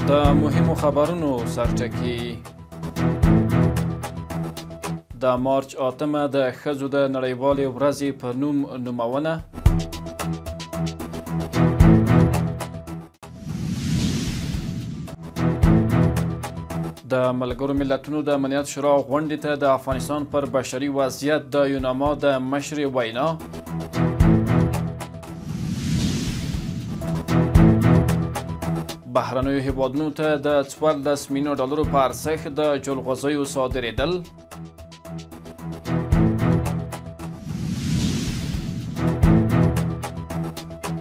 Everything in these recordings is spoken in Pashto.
د مهمو خبرونو سرټکی. د مارچ 8 د ښځو د نړیوالې ورځې په نوم نومونه. د ملګرو ملتونو د امنیت شورا غونډې ته د افغانستان پر بشري وضعیت د یوناما د مشرې وینا. بهرنیو هیوادونو ته د 14 میلیون ډالرو په ارزښت د جلغوزیو صادرېدل.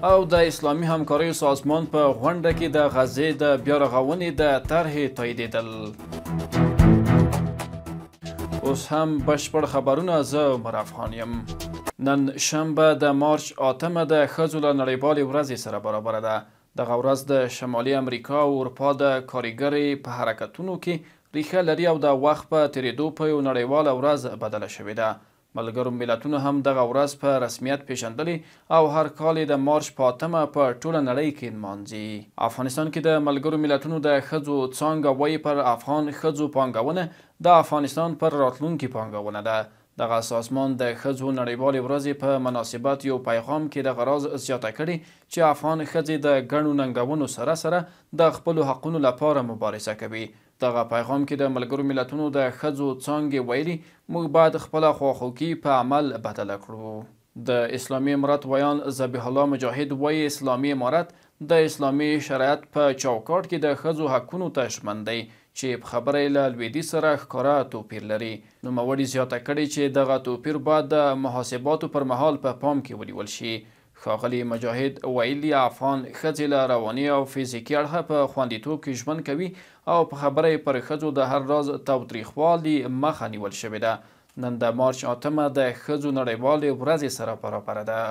او د اسلامي همکاریو سازمان په غونډه کې د غزې د بیا رغونې د طرحې تاییدېدل. اوس هم بشپړ خبرونه. زه عمر افغان یم. نن شنبه د مارچ 8 د ښځو له نړیوالې ورځې سره برابره ده. دغه ورځ د شمالي امریکا او اروپا د کارګرې په حرکتونو کې ریښه لري او د وخت په تېرېدو په یو نړیواله ورځ بدله شوې ده. ملګرو ملتونو هم دغه ورځ په رسمیت پیژندلې او هر کال د مارچ په 8 په ټوله نړۍ کې نمانځي. افغانستان کې د ملګرو ملتونو د ښځو څانګه وایي پر افغان ښځو پانګونه د افغانستان پر راتلونکي پانګونه ده. دغه سازمان د ښځو نړیوالې ورځې په مناسبت یو پیغام کې دغه راز زیاته کړې چې افغان ښځې د ګڼو ننګونو سره سره د خپلو حقونو لپاره مبارزه کوي. دغه پیغام کې د ملګرو ملتونو د ښځو څانګې ویلي موږ باید خپله خواخوږي په عمل بدله کړو. د اسلامي امارت ویان ذبیح الله مجاهد وایي اسلامي امارت د اسلامي شریعت په چوکاټ کې د ښځو حقونو ته ژمن دی چې په خبره یې له لویدیځ سره ښکاره توپیر لري. نوموړي زیاته کړې چې دغه توپیر باید د محاسباتو پر مهال په پام کې ونیول شي. ښاغلي مجاهد ویلي افغان ښځې له رواني او فزیکي اړخه په خوندیتوب کې ژوند کوي او په خبره یې پر ښځو د هر راز تاوتریخوالي مخه نیول شوې ده. نن د مارچ 8 د ښځو نړیوالې ورځې سره برابره ده.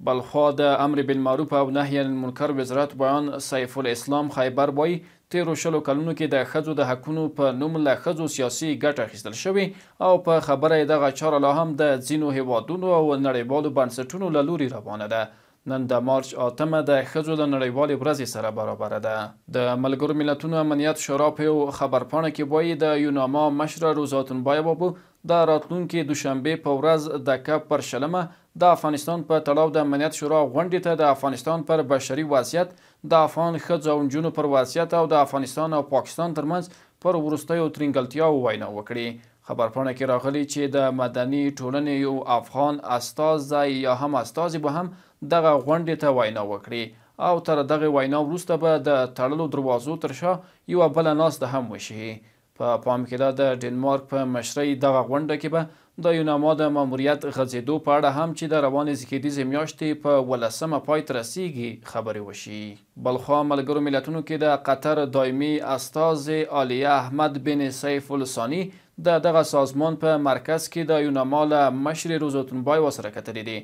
بلخوا د امر بالمعروف او نهي عن المنکر وزارت بیان سیف الاسلام خیبر وایي تیرو 20 کلونو کې د ښځو د حقونو په نوم له ښځو سیاسي ګټه اخیستل شوې او په خبره یې دغه چاره لا هم د ځینو هیوادونو او نړیوالو بنسټونو له لوري روانه ده. نن د مارچ 8 د ښځو د نړیوالې ورځې سره برابره ده. د ملګرو ملتونو امنیت شورا په یو خبرپاڼه کې وایي د یوناما مشره روزا تونبایه بابو د راتلونکي دوشنبې په ورځ د کب پر 20 د افغانستان په تړاو د امنیت شورا غونډې ته د افغانستان پر بشري وضعیت، د افغان ښځو او نجونو پر وضعیت او د افغانستان او پاکستان ترمنځ پر وروستیو ترینګلتیاو وینا وکړي. خبرپاڼه کې راغلي چې د مدني ټولنې یو افغان استازی یا هم استازي به هم دغه غونډې ته وینا وکړي او تر دغه وینا وروسته به د تړلو دروازو تر شا یوه بله ناسته هم وشي. په پام کې ده د ډنمارک په مشرۍ دغه غونډه کې به د یوناما د ماموریت غځېدو په اړه هم چې د روانې زېږدیزې میاشتې په 18 پای ته رسیږي خبرې وشي. بلخوا ملګرو ملتونو کې د قطر دایمي استازی عالیه احمد بن سیف الثاني د دغه سازمان په مرکز کې د یوناما له مشرې روزا تونبای ورسره کتلې دي.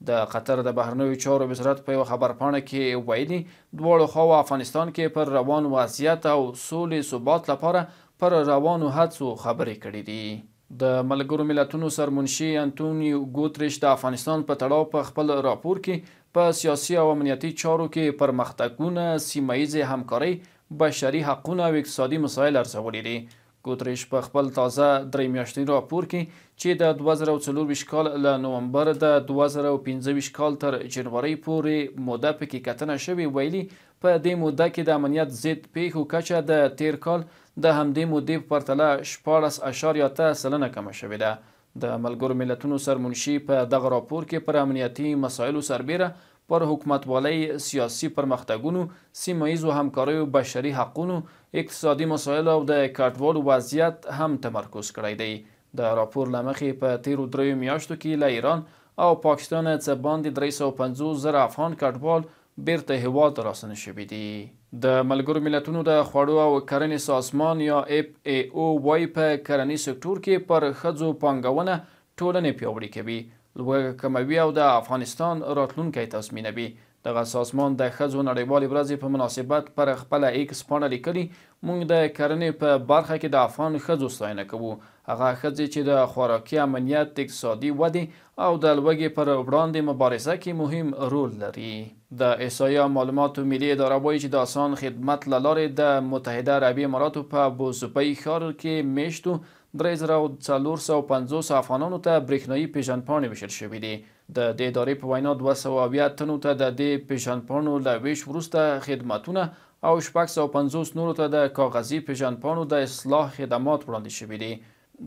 د قطر د بهرنیو چارو وزارت په یوه خبرپاڼه کې ویلي دواړو خواو افغانستان کې پر روان وضعیت او سولې ثبات لپاره پر روانو هڅو خبرې کړې دي. د ملګرو ملتونو سرمنشي انتونیو ګوتریش د افغانستان په تړاو په خپل راپور کې په سیاسي او امنیتي چارو کې پرمختګونه، سیمه ییزې همکارۍ، بشري حقونه او اقتصادي مسایل ارزولي دي. ګوتریش په خپل تازه 3 میاشتني راپور کې چې د 2024 کال له نومبر د 2025 کال تر جنورۍ پورې موده پکې کتنه شوې ویلي په دې موده کې د امنیت ضد پیښو کچه د تیر کال د همدې مودې په پرتله 14.8% کمه شوې ده. د ملګرو ملتونو سرمنشي په دغه راپور کې پر امنیتي مسایلو سربیره پر حکومتوالۍ، سیاسي پرمختګونو، سیمه ییزو همکاریو، بشري حقونو، اقتصادي مسایلو او د کډوالو وضعیت هم تمرکز کړی دی. د راپور له مخې په تیرو 3 میاشتو کې له ایران او پاکستان څخه باندې 350,000 افغان کډوال بیرته هیواد راستنه شوي دي. د ملګرو ملتونو د خوړو او کرنې سازمان یا FAO وایي په کرنیز سکتور کې پر ښځو پانګونه ټولنې پیاوړې کوي، لوږه کموي او د افغانستان راتلونکی تضمینوي. دغه سازمان د ښځو نړیوالې ورځې په مناسبت پر خپله ایکس پاڼه لیکلي موږ د کرنې په برخه کې د افغان ښځو ستاینه کوو هغه ښځې چې د خوراکي امنیت، اقتصادي ودې او د لوږې پر وړاندې مبارزه کې مهم رول لري. د احصایې معلوماتو ملي اداره وایي چې د آسان خدمت له لارې د متحده عربي اماراتو په ابوظبي ښار کې میاشتو 3450 افغانانو ته برېښنایي پیژندپاڼې ویشل شوي دي. د دې ادارې په وینا 280 تنو ته د دې پیژندپاڼو له ویش وروسته خدمتونه او 650 نورو ته د کاغذي پیژندپاڼو د اصلاح خدمات وړاندې شوي دي.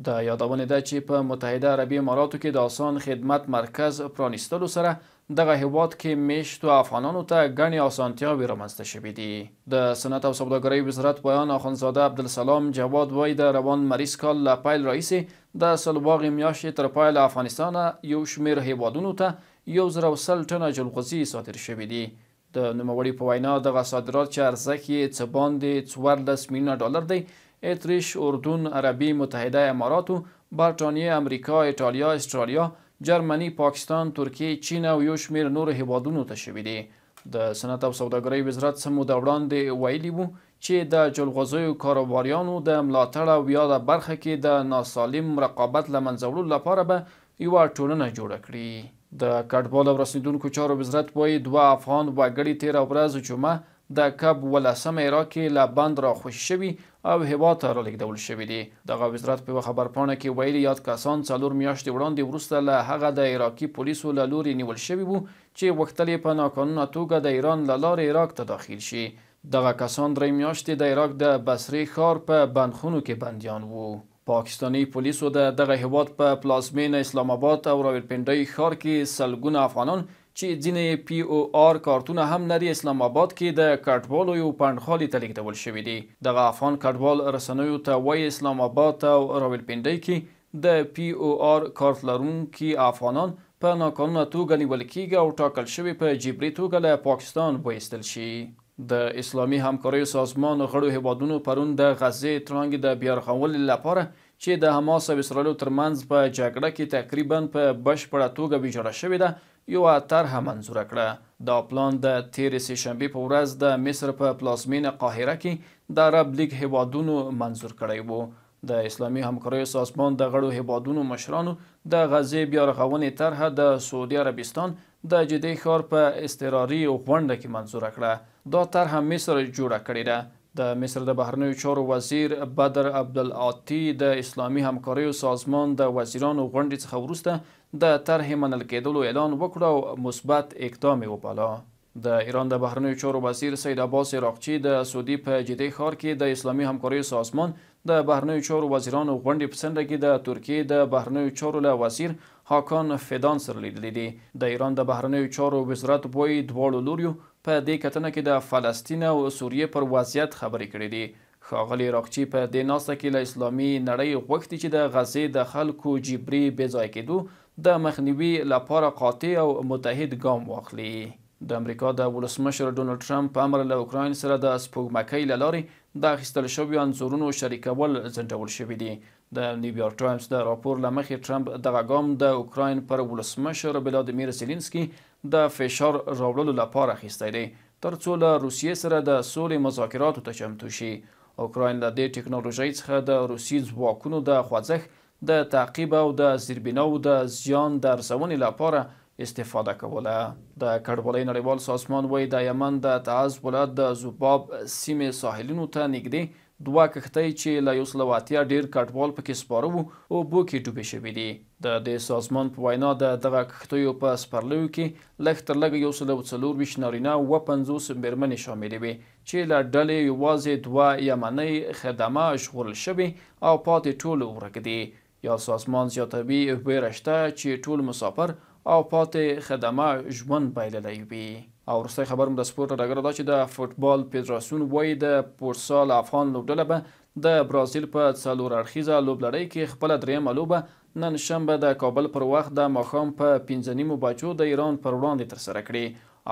د یادونې ده چې په متحده عربي اماراتو کې د آسان خدمت مرکز پرانیستلو سره دغه هیواد کې میشتو افغانانو ته ګڼې اسانتیاوې رامنځته شوي دي. د صنعت او سوداګرۍ وزارت بیان اخندزاده عبدالسلام جواد وایي د روان مریض کال له پیل راهیسې د سلواغې میاشتې تر پایه افغانستانه یو شمېر هیوادونو ته 110 ټنه جلغوزي صادر شوي دي. د نوموړي په وینا دغه صادرات چې ارزښت یې څه باندې 14 میلیونه ډالر دی اتریش، اردن، عربي متحده اماراتو، برټانیې، امریکا، ایټالیا، استرالیا، جرمني، پاکستان، ترکیې، چین او یو شمېر نورو هیوادونو ته شوي دي. د صنعت او سوداګرۍ وزارت څه موده وړاندې ویلي وو چې د جلغوزیو کاروباریانو د ملاتړ او یاده برخه کې د ناسالم رقابت له منځه وړلو لپاره به یوه ټولنه جوړه کړي. د کډوالو او رسیدونکو چارو وزارت وایي 2 افغان وګړي تېره ورځ جمعه د کب 18 عراق کې له بند راخوشي شوي او هیواد ته رالېږدول شوي دي. دغه وزارت په یوه خبرپاڼه کې ویلي یاد کسان 4 میاشتې وړاندې وروسته له هغه د عراقي پولیسو له لوري نیول شوي وو چې غوښتل یې په ناقانونه توګه د ایران له لارې عراق ته داخل شي. دغه کسان 3 میاشتې د عراق د بصرې ښار په بندخونو کې بندیان وو. پاکستاني پولیسو د دغه هیواد په پلازمینه اسلام آباد او راولپنډۍ ښار کې سلګونه افغانان چې ځینې POR کارتونه هم لري اسلام آباد کې د کډوالو یو پنډخالي ته لیږدول شوي دي. دغه افغان کډوال رسنیو ته وایي اسلام آباد او راولپنډۍ کې د POR کارت لرونکي افغانان په ناقانونه توګه نیول کېږي او ټاکل شوي په جبري توګه له پاکستان وایستل شي. د اسلامي همکاریو سازمان غړو هیوادونو پرون د غزې تړانګې د بیا رغولو لپاره چې د حماس او اسرائیلو ترمنځ په جګړه کې تقریبا په بشپړه توګه ویجاړه شوې ده یوه طرحه منظوره کړه. دا پلان د تېرې سهشنبې په ورځ د مصر په پلازمینه قاهره کې د عرب لیګ هیوادونو منظور کړی و. د اسلامي همکاریو سازمان د غړو هیوادونو مشرانو د غزې بیا رغونې طرحه د سعودي عربستان د جدې ښار په اضطراري غونډه کې منظوره کړه. دا طرحه مصر جوړه کړې ده. د مصر د بهرنیو چارو وزیر بدر عبدالعاطي د اسلامي همکاریو سازمان د وزیرانو غونډې څخه وروسته د طرحې منل کېدلو اعلان وکړ او مثبت اقدام یې وباله. د ایران د بهرنیو چارو وزیر سید عباس عراقچي د سعودي په جدې ښار کې د اسلامي همکاریو سازمان د بهرنیو چارو وزیرانو غونډې په څنډه کې د ترکیې د بهرنیو چارو له وزیر هاکان فیدان سره لیدلي دي. د ایران د بهرنیو چارو وزارت وایي دواړو لوریو په دې کتنه کې د فلسطین او سوریې پر وضعیت خبرې کړې دي. ښاغلي عراقچي په دې ناسته کې له اسلامي نړۍ غوښتي چې د غزې د خلکو جبري بې ځای کېدو د مخنیوي لپاره قاطع او متحد ګام واخلي. د امریکا د ولسمشر ډونالډ ټرمپ په امر له اوکراین سره د سپوږمکۍ له لارې د اخیستل شویو انځورونو شریکول ځنډول شوي دي. د نیویارک ټایمز د راپور له مخې ټرمپ دغه ګام د اوکراین پر ولسمشر ولادیمیر زیلینسکي د فشار راوړلو لپاره اخیستی دی تر څو له روسیې سره د سولې مذاکراتو ته چمتو شي. اوکراین له دې ټکنالوژۍ څخه د روسي ځواکونو د خوځښت، د تعقیب او د زیربناو د زیان د ارزونې لپاره استفاده کوله. د کډوالۍ نړیوال سازمان وایي د یمن د تعز ولایت د زوباب سیمې ساحلونو ته نږدې 2 کښتۍ چې له 180 ډېر کډوال پکې سپاره وو اوبو کې ډوبې شوي دي. د دې سازمان په وینا د دغه کښتیو په سپرلیو کې لږ تر لږه 124 نارینه او 50 مېرمنې شاملې وې چې له ډلې یوازې 2 یمنۍ خدمه ژغورل شوي او پاتې ټول ورک دي. یا سازمان زیاتوي ویره شته چې ټول مسافر او پاتې خدمه ژوند بایللی وي. او وروستی خبر مو د سپورټ ډګره دا چې د فوټبال فدراسیون وایي د فوټسال افغان لوبډله به د برازیل په 4 اړخیزه لوبلړۍ کې خپله 3مه لوبه نن شنبه د کابل پر وخت د ماښام په 5:30 بجو د ایران پر وړاندې ترسره کړي.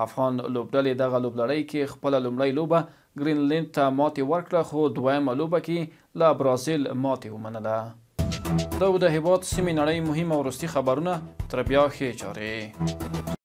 افغان لوبډلې دغه لوبلړۍ کې خپله لومړۍ لوبه ګرینلینډ ته ماتې ورکړه خو 2مه لوبه کې له برازیل ماتې ومنله. دا و د هیواد سیمې نړۍ مهم او وروستي خبرونه. تر بیا ښې چارې.